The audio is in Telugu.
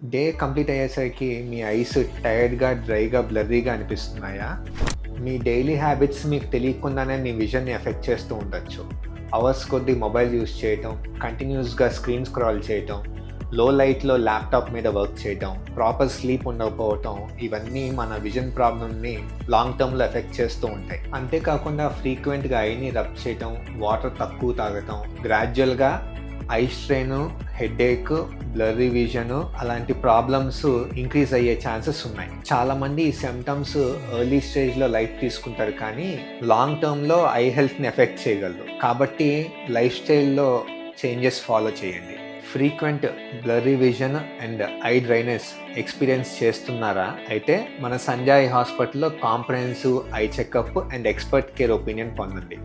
డే కంప్లీట్ అయ్యేసరికి మీ ఐస్ టైర్డ్‌గా, డ్రైగా, బ్లర్రీగా అనిపిస్తున్నాయా? మీ డైలీ హ్యాబిట్స్ మీకు తెలియకుండానే మీ విజన్‌ని ఎఫెక్ట్ చేస్తూ ఉండొచ్చు. అవర్స్ కొద్దీ మొబైల్ యూజ్ చేయటం, కంటిన్యూయస్‌గా స్క్రీన్ స్క్రాల్ చేయటం, లో లైట్‌లో ల్యాప్‌టాప్ మీద వర్క్ చేయటం, ప్రాపర్ స్లీప్ ఉండకపోవటం ఇవన్నీ మన విజన్ ప్రాబ్లమ్‌ని లాంగ్ టర్మ్‌లో ఎఫెక్ట్ చేస్తూ ఉంటాయి. అంతేకాకుండా ఫ్రీక్వెంట్‌గా ఐని రబ్ చేయటం, వాటర్ తక్కువ తాగటం, గ్రాడ్యుయల్‌గా eye strain, headache, blurry vision అలాంటి ప్రాబ్లమ్స్ ఇంక్రీజ్ అయ్యే ఛాన్సెస్ ఉన్నాయి. చాలామంది ఈ సిమ్టమ్స్ ఎర్లీ స్టేజ్‌లో లైట్ తీసుకుంటారు కానీ లాంగ్ టర్మ్‌లో ఐ హెల్త్‌ని ఎఫెక్ట్ చేయగలదు. కాబట్టి లైఫ్ స్టైల్‌లో చేంజెస్ ఫాలో చేయండి. Frequent blurry vision and I dryness experience చేస్తున్నారా? అయితే మన సంజయ్ హాస్పిటల్‌లో comprehensive eye checkup and expert care opinion పొందండి.